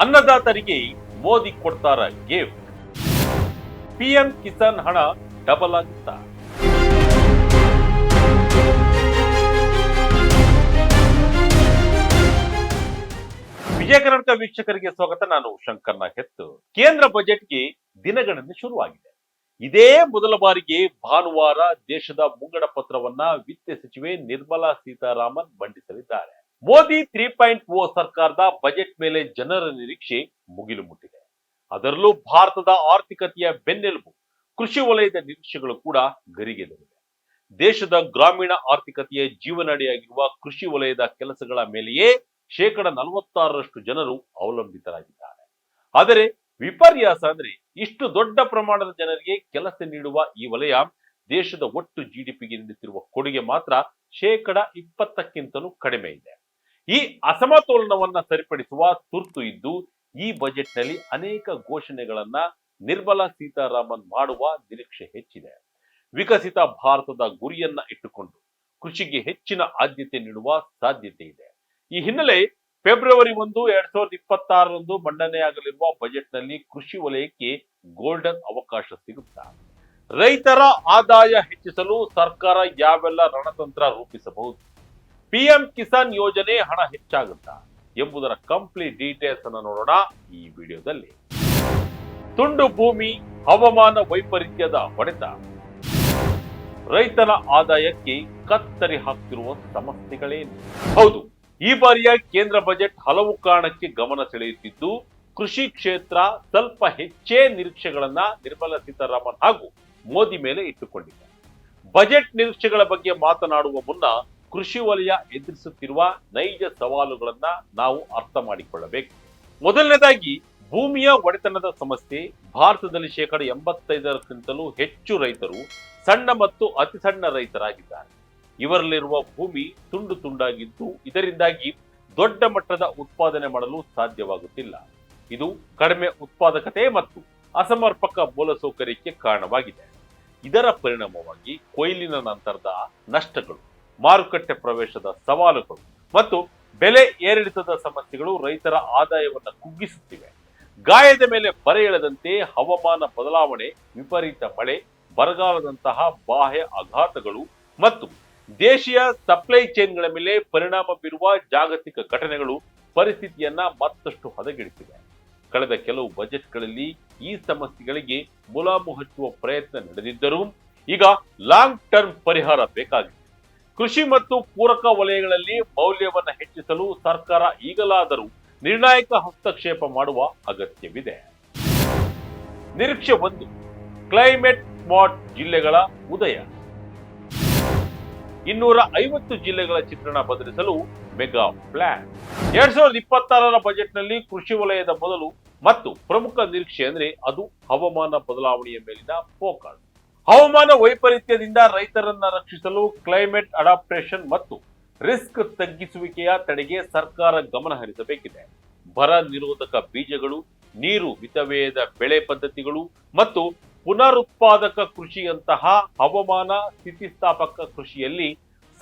ಅನ್ನದಾತರಿಗೆ ಮೋದಿ ಕೊಡ್ತಾರ gift. PM Kisan ಹಣ double ಆಗುತ್ತಾ? ವಿಜಯ ಕರ್ನಾಟಕ ವೀಕ್ಷಕರಿಗೆ ಸ್ವಾಗತ. ನಾನು ಶಂಕರ್ ನಾಗೆತ್ತು. ಕೇಂದ್ರ ಬಜೆಟ್ಗೆ ದಿನಗಣನೆ ಶುರುವಾಗಿದೆ. ಇದೇ ಮೊದಲ ಬಾರಿಗೆ ಭಾನುವಾರ ದೇಶದ ಮುಂಗಡ ಪತ್ರವನ್ನ ವಿತ್ತ ಸಚಿವೆ ನಿರ್ಮಲಾ ಸೀತಾರಾಮನ್ ಮಂಡಿಸಲಿದ್ದಾರೆ. ಮೋದಿ 3.0 ಸರ್ಕಾರದ ಬಜೆಟ್ ಮೇಲೆ ಜನರ ನಿರೀಕ್ಷೆ ಮುಗಿಲು ಮುಟ್ಟಿದೆ. ಅದರಲ್ಲೂ ಭಾರತದ ಆರ್ಥಿಕತೆಯ ಬೆನ್ನೆಲುಬು ಕೃಷಿ ವಲಯದ ನಿರೀಕ್ಷೆಗಳು ಕೂಡ ಗರಿಗೆದರಿವೆ. ದೇಶದ ಗ್ರಾಮೀಣ ಆರ್ಥಿಕತೆಯ ಜೀವನಾಡಿಯಾಗಿರುವ ಕೃಷಿ ವಲಯದ ಕೆಲಸಗಳ ಮೇಲೆಯೇ 46% ಜನರು ಅವಲಂಬಿತರಾಗಿದ್ದಾರೆ. ಆದರೆ ವಿಪರ್ಯಾಸ ಅಂದ್ರೆ ಇಷ್ಟು ದೊಡ್ಡ ಪ್ರಮಾಣದ ಜನರಿಗೆ ಕೆಲಸ ನೀಡುವ ಈ ವಲಯ ದೇಶದ ಒಟ್ಟು ಜಿಡಿಪಿಗೆ ನೀಡುತ್ತಿರುವ ಕೊಡುಗೆ ಮಾತ್ರ 20%ಕ್ಕಿಂತಲೂ ಕಡಿಮೆ ಇದೆ. ಈ ಅಸಮತೋಲನವನ್ನ ಸರಿಪಡಿಸುವ ತುರ್ತು ಇದ್ದು ಈ ಬಜೆಟ್ ನಲ್ಲಿ ಅನೇಕ ಘೋಷಣೆಗಳನ್ನ ನಿರ್ಮಲಾ ಸೀತಾರಾಮನ್ ಮಾಡುವ ನಿರೀಕ್ಷೆ ಹೆಚ್ಚಿದೆ. ವಿಕಸಿತ ಭಾರತದ ಗುರಿಯನ್ನ ಇಟ್ಟುಕೊಂಡು ಕೃಷಿಗೆ ಹೆಚ್ಚಿನ ಆದ್ಯತೆ ನೀಡುವ ಸಾಧ್ಯತೆ ಇದೆ. ಈ ಹಿನ್ನೆಲೆ ಫೆಬ್ರವರಿ 1, 2026 ಮಂಡನೆಯಾಗಲಿರುವ ಬಜೆಟ್ ನಲ್ಲಿ ಕೃಷಿ ವಲಯಕ್ಕೆ ಗೋಲ್ಡನ್ ಅವಕಾಶ ಸಿಗುತ್ತಾ? ರೈತರ ಆದಾಯ ಹೆಚ್ಚಿಸಲು ಸರ್ಕಾರ ಯಾವೆಲ್ಲ ರಣತಂತ್ರ ರೂಪಿಸಬಹುದು? ಪಿಎಂ ಕಿಸಾನ್ ಯೋಜನೆ ಹಣ ಹೆಚ್ಚಾಗುತ್ತಾ ಎಂಬುದರ ಕಂಪ್ಲೀಟ್ ಡೀಟೇಲ್ಸ್ ಅನ್ನು ನೋಡೋಣ ಈ ವಿಡಿಯೋದಲ್ಲಿ. ತುಂಡು ಭೂಮಿ, ಹವಾಮಾನ ವೈಪರೀತ್ಯದ ಹೊಡೆತ, ರೈತನ ಆದಾಯಕ್ಕೆ ಕತ್ತರಿ ಹಾಕ್ತಿರುವ ಸಮಸ್ಯೆಗಳೇನು? ಹೌದು, ಈ ಬಾರಿಯ ಕೇಂದ್ರ ಬಜೆಟ್ ಹಲವು ಕಾರಣಕ್ಕೆ ಗಮನ ಸೆಳೆಯುತ್ತಿದ್ದು ಕೃಷಿ ಕ್ಷೇತ್ರ ಸ್ವಲ್ಪ ಹೆಚ್ಚೇ ನಿರೀಕ್ಷೆಗಳನ್ನ ನಿರ್ಮಲಾ ಸೀತಾರಾಮನ್ ಹಾಗೂ ಮೋದಿ ಮೇಲೆ ಇಟ್ಟುಕೊಂಡಿದೆ. ಬಜೆಟ್ ನಿರೀಕ್ಷೆಗಳ ಬಗ್ಗೆ ಮಾತನಾಡುವ ಮುನ್ನ ಕೃಷಿ ವಲಯ ಎದುರಿಸುತ್ತಿರುವ ನೈಜ ಸವಾಲುಗಳನ್ನ ನಾವು ಅರ್ಥ ಮಾಡಿಕೊಳ್ಳಬೇಕು. ಮೊದಲನೇದಾಗಿ ಭೂಮಿಯ ಒಡೆತನದ ಸಮಸ್ಯೆ. ಭಾರತದಲ್ಲಿ 85%ಕ್ಕಿಂತಲೂ ಹೆಚ್ಚು ರೈತರು ಸಣ್ಣ ಮತ್ತು ಅತಿ ಸಣ್ಣ ರೈತರಾಗಿದ್ದಾರೆ. ಇವರಲ್ಲಿರುವ ಭೂಮಿ ತುಂಡು ತುಂಡಾಗಿದ್ದು ಇದರಿಂದಾಗಿ ದೊಡ್ಡ ಮಟ್ಟದ ಉತ್ಪಾದನೆ ಮಾಡಲು ಸಾಧ್ಯವಾಗುತ್ತಿಲ್ಲ. ಇದು ಕಡಿಮೆ ಉತ್ಪಾದಕತೆ ಮತ್ತು ಅಸಮರ್ಪಕ ಮೂಲಸೌಕರ್ಯಕ್ಕೆ ಕಾರಣವಾಗಿದೆ. ಇದರ ಪರಿಣಾಮವಾಗಿ ಕೊಯ್ಲಿನ ನಂತರದ ನಷ್ಟಗಳು, ಮಾರುಕಟ್ಟೆ ಪ್ರವೇಶದ ಸವಾಲುಗಳು ಮತ್ತು ಬೆಲೆ ಏರಿಳಿತದ ಸಮಸ್ಯೆಗಳು ರೈತರ ಆದಾಯವನ್ನು ಕುಗ್ಗಿಸುತ್ತಿವೆ. ಗಾಯದ ಮೇಲೆ ಬರೆ ಎಳೆದಂತೆ ಹವಾಮಾನ ಬದಲಾವಣೆ, ವಿಪರೀತ ಮಳೆ, ಬರಗಾಲದಂತಹ ಬಾಹ್ಯ ಆಘಾತಗಳು ಮತ್ತು ದೇಶೀಯ ಸಪ್ಲೈ ಚೈನ್ಗಳ ಮೇಲೆ ಪರಿಣಾಮ ಬೀರುವ ಜಾಗತಿಕ ಘಟನೆಗಳು ಪರಿಸ್ಥಿತಿಯನ್ನ ಮತ್ತಷ್ಟು ಹದಗೆಡಿಸಿವೆ. ಕಳೆದ ಕೆಲವು ಬಜೆಟ್ಗಳಲ್ಲಿ ಈ ಸಮಸ್ಯೆಗಳಿಗೆ ಮುಲಾಮು ಹಚ್ಚುವ ಪ್ರಯತ್ನ ನಡೆದಿದ್ದರೂ ಈಗ ಲಾಂಗ್ ಟರ್ಮ್ ಪರಿಹಾರ ಬೇಕಾಗಿದೆ. ಕೃಷಿ ಮತ್ತು ಪೂರಕ ವಲಯಗಳಲ್ಲಿ ಮೌಲ್ಯವನ್ನ ಹೆಚ್ಚಿಸಲು ಸರ್ಕಾರ ಈಗಲಾದರೂ ನಿರ್ಣಾಯಕ ಹಸ್ತಕ್ಷೇಪ ಮಾಡುವ ಅಗತ್ಯವಿದೆ. ನಿರೀಕ್ಷೆ 1, ಕ್ಲೈಮೇಟ್ ಸ್ಮಾರ್ಟ್ ಜಿಲ್ಲೆಗಳ ಉದಯ. 250 ಜಿಲ್ಲೆಗಳ ಚಿತ್ರಣ ಬದಲಿಸಲು ಮೆಗಾ ಪ್ಲಾನ್. 2026ರ ಬಜೆಟ್ನಲ್ಲಿ ಕೃಷಿ ವಲಯದ ಮೊದಲು ಮತ್ತು ಪ್ರಮುಖ ನಿರೀಕ್ಷೆ ಅಂದ್ರೆ ಅದು ಹವಾಮಾನ ಬದಲಾವಣೆಯ ಮೇಲಿನ ಫೋಕಸ್. ಹವಾಮಾನ ವೈಪರೀತ್ಯದಿಂದ ರೈತರನ್ನ ರಕ್ಷಿಸಲು ಕ್ಲೈಮೇಟ್ ಅಡಾಪ್ಟೇಷನ್ ಮತ್ತು ರಿಸ್ಕ್ ತಗ್ಗಿಸುವಿಕೆಯ ತಡೆಗೆ ಸರ್ಕಾರ ಗಮನ ಹರಿಸಬೇಕಿದೆ. ಬರ ನಿರೋಧಕ ಬೀಜಗಳು, ನೀರು ಮಿತವ್ಯಯದ ಬೆಳೆ ಪದ್ಧತಿಗಳು ಮತ್ತು ಪುನರುತ್ಪಾದಕ ಕೃಷಿಯಂತಹ ಹವಾಮಾನ ಸ್ಥಿತಿಸ್ಥಾಪಕ ಕೃಷಿಯಲ್ಲಿ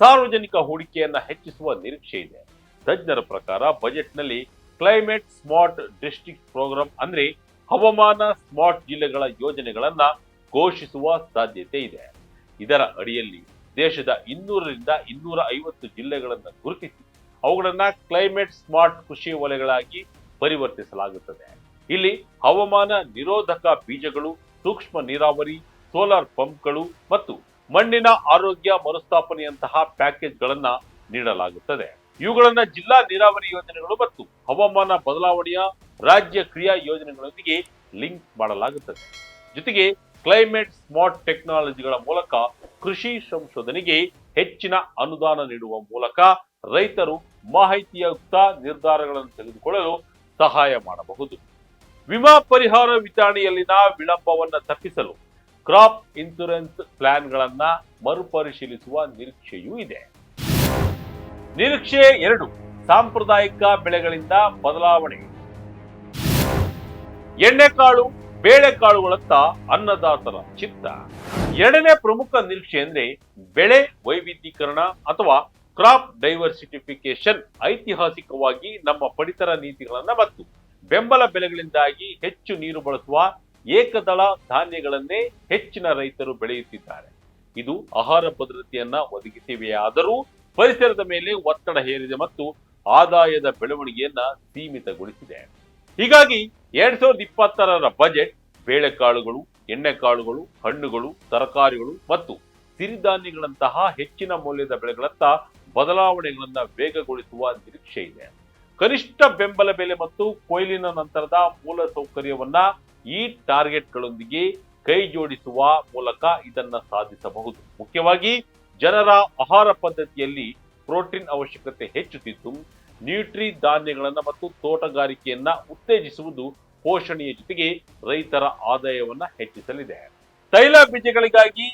ಸಾರ್ವಜನಿಕ ಹೂಡಿಕೆಯನ್ನ ಹೆಚ್ಚಿಸುವ ನಿರೀಕ್ಷೆ ಇದೆ. ತಜ್ಞರ ಪ್ರಕಾರ ಬಜೆಟ್ನಲ್ಲಿ ಕ್ಲೈಮೇಟ್ ಸ್ಮಾರ್ಟ್ ಡಿಸ್ಟ್ರಿಕ್ಟ್ ಪ್ರೋಗ್ರಾಂ ಅಂದ್ರೆ ಹವಾಮಾನ ಸ್ಮಾರ್ಟ್ ಜಿಲ್ಲೆಗಳ ಯೋಜನೆಗಳನ್ನ ಘೋಷಿಸುವ ಸಾಧ್ಯತೆ ಇದೆ. ಇದರ ಅಡಿಯಲ್ಲಿ ದೇಶದ 200ರಿಂದ 250 ಜಿಲ್ಲೆಗಳನ್ನು ಗುರುತಿಸಿ ಅವುಗಳನ್ನ ಕ್ಲೈಮೇಟ್ ಸ್ಮಾರ್ಟ್ ಕೃಷಿ ವಲಯಗಳಾಗಿ ಪರಿವರ್ತಿಸಲಾಗುತ್ತದೆ. ಇಲ್ಲಿ ಹವಾಮಾನ ನಿರೋಧಕ ಬೀಜಗಳು, ಸೂಕ್ಷ್ಮ ನೀರಾವರಿ, ಸೋಲಾರ್ ಪಂಪ್ಗಳು ಮತ್ತು ಮಣ್ಣಿನ ಆರೋಗ್ಯ ಮರುಸ್ಥಾಪನೆಯಂತಹ ಪ್ಯಾಕೇಜ್ಗಳನ್ನ ನೀಡಲಾಗುತ್ತದೆ. ಇವುಗಳನ್ನ ಜಿಲ್ಲಾ ನೀರಾವರಿ ಯೋಜನೆಗಳು ಮತ್ತು ಹವಾಮಾನ ಬದಲಾವಣೆಯ ರಾಜ್ಯ ಕ್ರಿಯಾ ಯೋಜನೆಗಳೊಂದಿಗೆ ಲಿಂಕ್ ಮಾಡಲಾಗುತ್ತದೆ. ಜೊತೆಗೆ ಕ್ಲೈಮೇಟ್ ಸ್ಮಾರ್ಟ್ ಟೆಕ್ನಾಲಜಿಗಳ ಮೂಲಕ ಕೃಷಿ ಸಂಶೋಧನೆಗೆ ಹೆಚ್ಚಿನ ಅನುದಾನ ನೀಡುವ ಮೂಲಕ ರೈತರು ಮಾಹಿತಿಯುಕ್ತ ನಿರ್ಧಾರಗಳನ್ನು ತೆಗೆದುಕೊಳ್ಳಲು ಸಹಾಯ ಮಾಡಬಹುದು. ವಿಮಾ ಪರಿಹಾರ ವಿತರಣೆಯಲ್ಲಿನ ವಿಳಂಬವನ್ನು ತಪ್ಪಿಸಲು ಕ್ರಾಪ್ ಇನ್ಶೂರೆನ್ಸ್ ಪ್ಲಾನ್ಗಳನ್ನ ಮರುಪರಿಶೀಲಿಸುವ ನಿರೀಕ್ಷೆಯೂ ಇದೆ. ನಿರೀಕ್ಷೆ 2, ಸಾಂಪ್ರದಾಯಿಕ ಬೆಳೆಗಳಿಂದ ಬದಲಾವಣೆ. ಎಣ್ಣೆಕಾಳು, ಬೇಳೆಕಾಳುಗಳತ್ತ ಅನ್ನದಾತರ ಚಿತ್ತ. ಎರಡನೇ ಪ್ರಮುಖ ನಿರೀಕ್ಷೆ ಅಂದ್ರೆ ಬೆಳೆ ವೈವಿಧ್ಯೀಕರಣ ಅಥವಾ ಕ್ರಾಪ್ ಡೈವರ್ಸಿಫಿಕೇಶನ್. ಐತಿಹಾಸಿಕವಾಗಿ ನಮ್ಮ ಪಡಿತರ ನೀತಿಗಳನ್ನ ಮತ್ತು ಬೆಂಬಲ ಬೆಲೆಗಳಿಂದಾಗಿ ಹೆಚ್ಚು ನೀರು ಬಳಸುವ ಏಕದಳ ಧಾನ್ಯಗಳನ್ನೇ ಹೆಚ್ಚಿನ ರೈತರು ಬೆಳೆಯುತ್ತಿದ್ದಾರೆ. ಇದು ಆಹಾರ ಭದ್ರತೆಯನ್ನ ಒದಗಿಸಿವೆಯಾದರೂ ಪರಿಸರದ ಮೇಲೆ ಒತ್ತಡ ಹೇರಿದೆ ಮತ್ತು ಆದಾಯದ ಬೆಳವಣಿಗೆಯನ್ನ ಸೀಮಿತಗೊಳಿಸಿದೆ. ಹೀಗಾಗಿ 2020ರ ಬಜೆಟ್ ಬೇಳೆಕಾಳುಗಳು, ಎಣ್ಣೆಕಾಳುಗಳು, ಹಣ್ಣುಗಳು, ತರಕಾರಿಗಳು ಮತ್ತು ಸಿರಿಧಾನ್ಯಗಳಂತಹ ಹೆಚ್ಚಿನ ಮೌಲ್ಯದ ಬೆಳೆಗಳತ್ತ ಬದಲಾವಣೆಗಳನ್ನ ವೇಗಗೊಳಿಸುವ ನಿರೀಕ್ಷೆ ಇದೆ. ಕನಿಷ್ಠ ಬೆಂಬಲ ಬೆಲೆ ಮತ್ತು ಕೊಯ್ಲಿನ ನಂತರದ ಮೂಲ ಸೌಕರ್ಯವನ್ನ ಈ ಟಾರ್ಗೆಟ್ಗಳೊಂದಿಗೆ ಕೈ ಜೋಡಿಸುವ ಮೂಲಕ ಇದನ್ನ ಸಾಧಿಸಬಹುದು. ಮುಖ್ಯವಾಗಿ ಜನರ ಆಹಾರ ಪದ್ಧತಿಯಲ್ಲಿ ಪ್ರೋಟೀನ್ ಅವಶ್ಯಕತೆ ಹೆಚ್ಚುತ್ತಿದ್ದು, ನ್ಯೂಟ್ರಿ ಧಾನ್ಯಗಳನ್ನ ಮತ್ತು ತೋಟಗಾರಿಕೆಯನ್ನ ಉತ್ತೇಜಿಸುವುದು ಪೋಷಣೆಯ ಜೊತೆಗೆ ರೈತರ ಆದಾಯವನ್ನ ಹೆಚ್ಚಿಸಲಿದೆ. ತೈಲ ಬೀಜಗಳಿಗಾಗಿ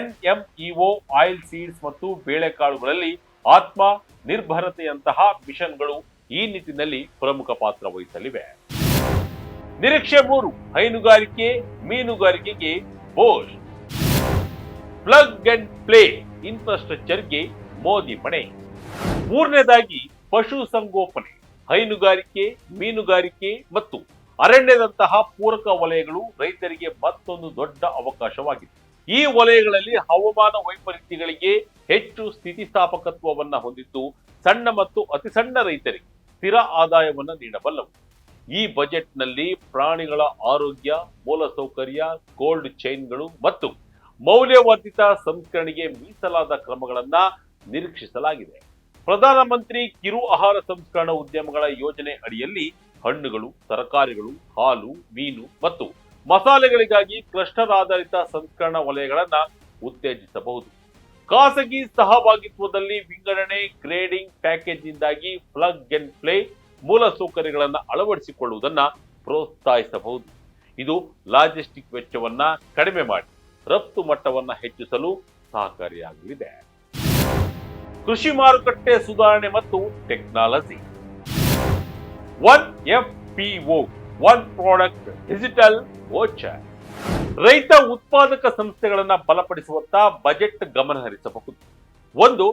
NMEO ಆಯಿಲ್ ಸೀಡ್ಸ್ ಮತ್ತು ಬೇಳೆಕಾಳುಗಳಲ್ಲಿ ಆತ್ಮ ನಿರ್ಭರತೆಯಂತಹ ಮಿಷನ್ಗಳು ಈ ನಿಟ್ಟಿನಲ್ಲಿ ಪ್ರಮುಖ ಪಾತ್ರ ವಹಿಸಲಿವೆ. ನಿರೀಕ್ಷೆ 3, ಹೈನುಗಾರಿಕೆ ಮೀನುಗಾರಿಕೆಗೆ ಬೋಸ್ಟ್. ಪ್ಲಗ್ ಅಂಡ್ ಪ್ಲೇ ಇನ್ಫ್ರಾಸ್ಟ್ರಕ್ಚರ್ಗೆ ಮೋದಿ ಮಣೆ. ಮೂರನೇದಾಗಿ ಪಶು ಸಂಗೋಪನೆ, ಹೈನುಗಾರಿಕೆ, ಮೀನುಗಾರಿಕೆ ಮತ್ತು ಅರಣ್ಯದಂತಹ ಪೂರಕ ವಲಯಗಳು ರೈತರಿಗೆ ಮತ್ತೊಂದು ದೊಡ್ಡ ಅವಕಾಶವಾಗಿದೆ. ಈ ವಲಯಗಳಲ್ಲಿ ಹವಾಮಾನ ವೈಪರೀತ್ಯಗಳಿಗೆ ಹೆಚ್ಚು ಸ್ಥಿತಿಸ್ಥಾಪಕತ್ವವನ್ನ ಹೊಂದಿದ್ದು ಸಣ್ಣ ಮತ್ತು ಅತಿ ಸಣ್ಣ ರೈತರಿಗೆ ಸ್ಥಿರ ಆದಾಯವನ್ನ ನೀಡಬಲ್ಲವು. ಈ ಬಜೆಟ್ನಲ್ಲಿ ಪ್ರಾಣಿಗಳ ಆರೋಗ್ಯ, ಮೂಲಸೌಕರ್ಯ, ಕೋಲ್ಡ್ ಚೈನ್ಗಳು ಮತ್ತು ಮೌಲ್ಯವರ್ಧಿತ ಸಂಸ್ಕರಣೆಗೆ ಮೀಸಲಾದ ಕ್ರಮಗಳನ್ನ ನಿರೀಕ್ಷಿಸಲಾಗಿದೆ. ಪ್ರಧಾನಮಂತ್ರಿ ಕಿರು ಆಹಾರ ಸಂಸ್ಕರಣಾ ಉದ್ಯಮಗಳ ಯೋಜನೆ ಅಡಿಯಲ್ಲಿ ಹಣ್ಣುಗಳು, ತರಕಾರಿಗಳು, ಹಾಲು, ಮೀನು ಮತ್ತು ಮಸಾಲೆಗಳಿಗಾಗಿ ಕ್ಲಸ್ಟರ್ ಆಧಾರಿತ ಸಂಸ್ಕರಣಾ ವಲಯಗಳನ್ನ ಉತ್ತೇಜಿಸಬಹುದು. ಖಾಸಗಿ ಸಹಭಾಗಿತ್ವದಲ್ಲಿ ವಿಂಗಡಣೆ, ಗ್ರೇಡಿಂಗ್, ಪ್ಯಾಕೇಜ್ನಿಂದಾಗಿ ಪ್ಲಗ್ ಅಂಡ್ ಪ್ಲೇ ಮೂಲಸೌಕರ್ಯಗಳನ್ನು ಅಳವಡಿಸಿಕೊಳ್ಳುವುದನ್ನು ಪ್ರೋತ್ಸಾಹಿಸಬಹುದು. ಇದು ಲಾಜಿಸ್ಟಿಕ್ ವೆಚ್ಚವನ್ನ ಕಡಿಮೆ ಮಾಡಿ ರಫ್ತು ಮಟ್ಟವನ್ನ ಹೆಚ್ಚಿಸಲು ಸಹಕಾರಿಯಾಗಲಿದೆ. ಕೃಷಿ ಮಾರುಕಟ್ಟೆ ಸುಧಾರಣೆ ಮತ್ತು technology. 1FPO, one product digital voucher. ರೈತ ಉತ್ಪಾದಕ ಸಂಸ್ಥೆಗಳನ್ನ ಬಲಪಡಿಸುವತ್ತ ಬಜೆಟ್ ಗಮನ ಹರಿಸಬಹುದು. ಒಂದು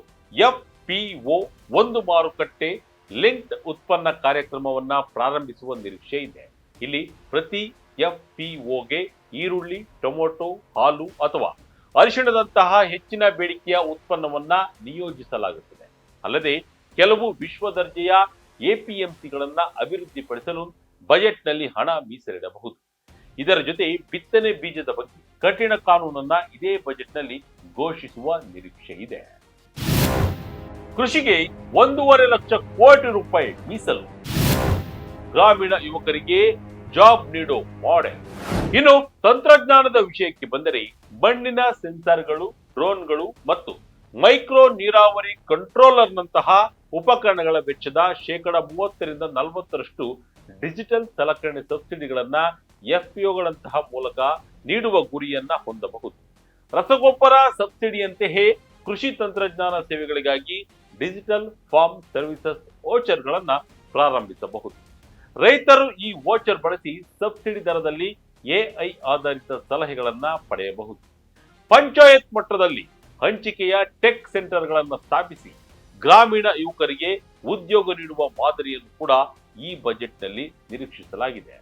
FPO, ಒಂದು ಮಾರುಕಟ್ಟೆ ಲಿಂಕ್ಡ್ ಉತ್ಪನ್ನ ಕಾರ್ಯಕ್ರಮವನ್ನ ಪ್ರಾರಂಭಿಸುವ ನಿರೀಕ್ಷೆ ಇದೆ. ಇಲ್ಲಿ ಪ್ರತಿ FPOಗೆ ಈರುಳ್ಳಿ, ಟೊಮೊಟೊ, ಹಾಲು ಅಥವಾ ಅರಿಶಿಣದಂತಹ ಹೆಚ್ಚಿನ ಬೇಡಿಕೆಯ ಉತ್ಪನ್ನವನ್ನ ನಿಯೋಜಿಸಲಾಗುತ್ತದೆ. ಅಲ್ಲದೆ ಕೆಲವು ವಿಶ್ವ ದರ್ಜೆಯ APMCಗಳನ್ನ ಅಭಿವೃದ್ಧಿಪಡಿಸಲು ಬಜೆಟ್ನಲ್ಲಿ ಹಣ ಮೀಸಲಿಡಬಹುದು. ಇದರ ಜೊತೆ ಬಿತ್ತನೆ ಬೀಜದ ಬಗ್ಗೆ ಕಠಿಣ ಕಾನೂನನ್ನ ಇದೇ ಬಜೆಟ್ನಲ್ಲಿ ಘೋಷಿಸುವ ನಿರೀಕ್ಷೆ ಇದೆ. ಕೃಷಿಗೆ 1.5 ಲಕ್ಷ ಕೋಟಿ ರೂಪಾಯಿ ಮೀಸಲು. ಗ್ರಾಮೀಣ ಯುವಕರಿಗೆ ಜಾಬ್ ನೀಡೋ ಮಾಡೆಲ್. ಇನ್ನು ತಂತ್ರಜ್ಞಾನದ ವಿಷಯಕ್ಕೆ ಬಂದರೆ ಮಣ್ಣಿನ ಸೆನ್ಸಾರ್ಗಳು, ಡ್ರೋನ್ಗಳು ಮತ್ತು ಮೈಕ್ರೋ ನೀರಾವರಿ ಕಂಟ್ರೋಲರ್ನಂತಹ ಉಪಕರಣಗಳ ವೆಚ್ಚದ 30% ರಿಂದ 40% ಡಿಜಿಟಲ್ ಸಲಕರಣೆ ಸಬ್ಸಿಡಿಗಳನ್ನ FPOಗಳಂತಹ ಮೂಲಕ ನೀಡುವ ಗುರಿಯನ್ನ ಹೊಂದಬಹುದು. ರಸಗೊಬ್ಬರ ಸಬ್ಸಿಡಿಯಂತೆಯೇ ಕೃಷಿ ತಂತ್ರಜ್ಞಾನ ಸೇವೆಗಳಿಗಾಗಿ ಡಿಜಿಟಲ್ ಫಾರ್ಮ್ ಸರ್ವಿಸಸ್ ವೋಚರ್ಗಳನ್ನ ಪ್ರಾರಂಭಿಸಬಹುದು. ರೈತರು ಈ ವೋಚರ್ ಬಳಸಿ ಸಬ್ಸಿಡಿ ದರದಲ್ಲಿ AI ಆಧಾರಿತ ಸಲಹೆಗಳನ್ನ ಪಡೆಯಬಹುದು. ಪಂಚಾಯತ್ ಮಟ್ಟದಲ್ಲಿ ಹಂಚಿಕೆಯ ಟೆಕ್ ಸೆಂಟರ್ಗಳನ್ನು ಸ್ಥಾಪಿಸಿ ಗ್ರಾಮೀಣ ಯುವಕರಿಗೆ ಉದ್ಯೋಗ ನೀಡುವ ಮಾದರಿಯನ್ನು ಕೂಡ ಈ ಬಜೆಟ್ನಲ್ಲಿ ನಿರೀಕ್ಷಿಸಲಾಗಿದೆ.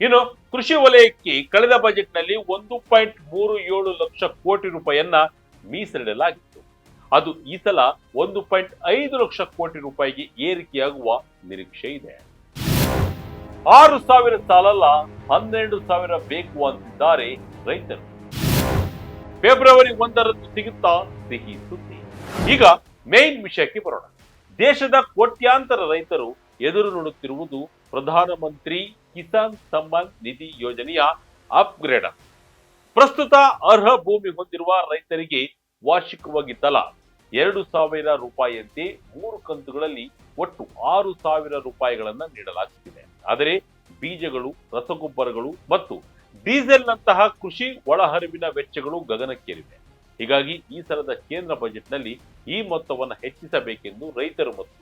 ಇನ್ನು ಕೃಷಿ ವಲಯಕ್ಕೆ ಕಳೆದ ಬಜೆಟ್ನಲ್ಲಿ 1.37 ಲಕ್ಷ ಕೋಟಿ ರೂಪಾಯಿಯನ್ನ ಮೀಸಲಿಡಲಾಗಿತ್ತು. ಅದು ಈ ಸಲ 1.5 ಲಕ್ಷ ಕೋಟಿ ರೂಪಾಯಿಗೆ ಏರಿಕೆಯಾಗುವ ನಿರೀಕ್ಷೆ ಇದೆ. 6,000 ಸಾಲಲ್ಲ, 12,000 ಬೇಕು ಅಂತಿದ್ದಾರೆ ರೈತರು. ಫೆಬ್ರವರಿ 1ರಂದು ಸಿಗುತ್ತಾ ಸಿಹಿ ಸುದ್ದಿ. ಈಗ ಮೇನ್ ವಿಷಯಕ್ಕೆ ಬರೋಣ. ದೇಶದ ಕೋಟ್ಯಾಂತರ ರೈತರು ಎದುರು ನೋಡುತ್ತಿರುವುದು ಪ್ರಧಾನಮಂತ್ರಿ ಕಿಸಾನ್ ಸಮ್ಮಾನ್ ನಿಧಿ ಯೋಜನೆಯ ಅಪ್ಗ್ರೇಡ್. ಪ್ರಸ್ತುತ ಅರ್ಹ ಭೂಮಿ ಹೊಂದಿರುವ ರೈತರಿಗೆ ವಾರ್ಷಿಕವಾಗಿ ತಲಾ 2,000 ರೂಪಾಯಿಯಂತೆ 3 ಕಂತುಗಳಲ್ಲಿ ಒಟ್ಟು 6,000 ರೂಪಾಯಿಗಳನ್ನ ನೀಡಲಾಗುತ್ತಿದೆ. ಆದರೆ ಬೀಜಗಳು, ರಸಗೊಬ್ಬರಗಳು ಮತ್ತು ಡೀಸೆಲ್ನಂತಹ ಕೃಷಿ ಒಳಹರಿವಿನ ವೆಚ್ಚಗಳು ಗಗನಕ್ಕೇರಿವೆ. ಹೀಗಾಗಿ ಈ ಸಲದ ಕೇಂದ್ರ ಬಜೆಟ್ನಲ್ಲಿ ಈ ಮೊತ್ತವನ್ನು ಹೆಚ್ಚಿಸಬೇಕೆಂದು ರೈತರು ಮತ್ತು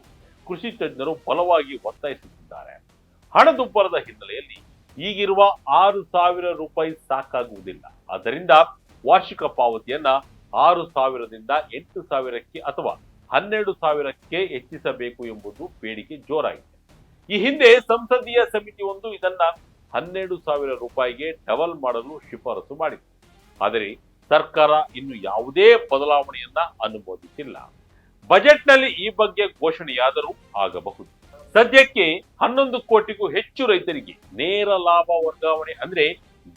ಕೃಷಿ ತಜ್ಞರು ಬಲವಾಗಿ ಒತ್ತಾಯಿಸುತ್ತಿದ್ದಾರೆ. ಹಣದುಬ್ಬರದ ಹಿನ್ನೆಲೆಯಲ್ಲಿ ಈಗಿರುವ 6,000 ರೂಪಾಯಿ ಸಾಕಾಗುವುದಿಲ್ಲ. ಆದ್ದರಿಂದ ವಾರ್ಷಿಕ ಪಾವತಿಯನ್ನ 6,000ದಿಂದ 8,000ಕ್ಕೆ ಅಥವಾ 12,000ಕ್ಕೆ ಹೆಚ್ಚಿಸಬೇಕು ಎಂಬುದು ಬೇಡಿಕೆ ಜೋರಾಗಿದೆ. ಈ ಹಿಂದೆ ಸಂಸದೀಯ ಸಮಿತಿ ಒಂದು ಇದನ್ನ 12,000 ರೂಪಾಯಿಗೆ ಡಬಲ್ ಮಾಡಲು ಶಿಫಾರಸು ಮಾಡಿತ್ತು. ಆದರೆ ಸರ್ಕಾರ ಇನ್ನು ಯಾವುದೇ ಬದಲಾವಣೆಯನ್ನ ಅನುಮೋದಿಸಿಲ್ಲ. ಬಜೆಟ್ನಲ್ಲಿ ಈ ಬಗ್ಗೆ ಘೋಷಣೆಯಾದರೂ ಆಗಬಹುದು. ಸದ್ಯಕ್ಕೆ 11 ಕೋಟಿಗೂ ಹೆಚ್ಚು ರೈತರಿಗೆ ನೇರ ಲಾಭ ವರ್ಗಾವಣೆ ಅಂದ್ರೆ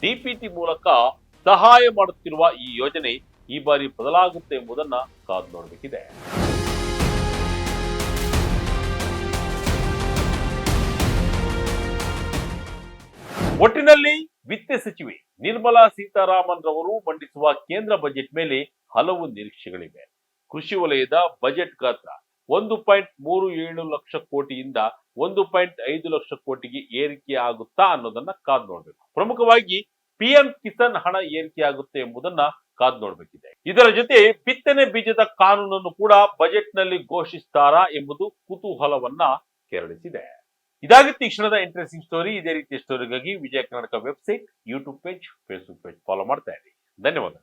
ಡಿಪಿಟಿ ಮೂಲಕ ಸಹಾಯ ಮಾಡುತ್ತಿರುವ ಈ ಯೋಜನೆ ಈ ಬಾರಿ ಬದಲಾಗುತ್ತೆ ಎಂಬುದನ್ನ ಕಾದು ನೋಡಬೇಕಿದೆ. ಒಟ್ಟಿನಲ್ಲಿ ವಿತ್ತ ಸಚಿವೆ ನಿರ್ಮಲಾ ಸೀತಾರಾಮನ್ ರವರು ಮಂಡಿಸುವ ಕೇಂದ್ರ ಬಜೆಟ್ ಮೇಲೆ ಹಲವು ನಿರೀಕ್ಷೆಗಳಿವೆ. ಕೃಷಿ ವಲಯದ ಬಜೆಟ್ ಗಾತ್ರ 1.37 ಲಕ್ಷ ಕೋಟಿಯಿಂದ 1.5 ಲಕ್ಷ ಕೋಟಿಗೆ ಏರಿಕೆ ಆಗುತ್ತಾ ಅನ್ನೋದನ್ನ ಕಾದು ನೋಡ್ಬೇಕು. ಪ್ರಮುಖವಾಗಿ ಪಿಎಂ ಕಿಸಾನ್ ಹಣ ಏರಿಕೆ ಆಗುತ್ತೆ ಎಂಬುದನ್ನ ಕಾದು ನೋಡ್ಬೇಕಿದೆ. ಇದರ ಜೊತೆ ಬಿತ್ತನೆ ಬೀಜದ ಕಾನೂನನ್ನು ಕೂಡ ಬಜೆಟ್ ನಲ್ಲಿ ಘೋಷಿಸ್ತಾರಾ ಎಂಬುದು ಕುತೂಹಲವನ್ನ ಕೆರಳಿಸಿದೆ. ಇದಾಗಿತ್ತು ಈ ಕ್ಷಣದ ಇಂಟ್ರೆಸ್ಟಿಂಗ್ ಸ್ಟೋರಿ. ಇದೇ ರೀತಿಯ ಸ್ಟೋರಿಗಾಗಿ Vijaya Karnataka website, YouTube page, Facebook page follow ಮಾಡ್ತಾ ಇರಿ. ಧನ್ಯವಾದ.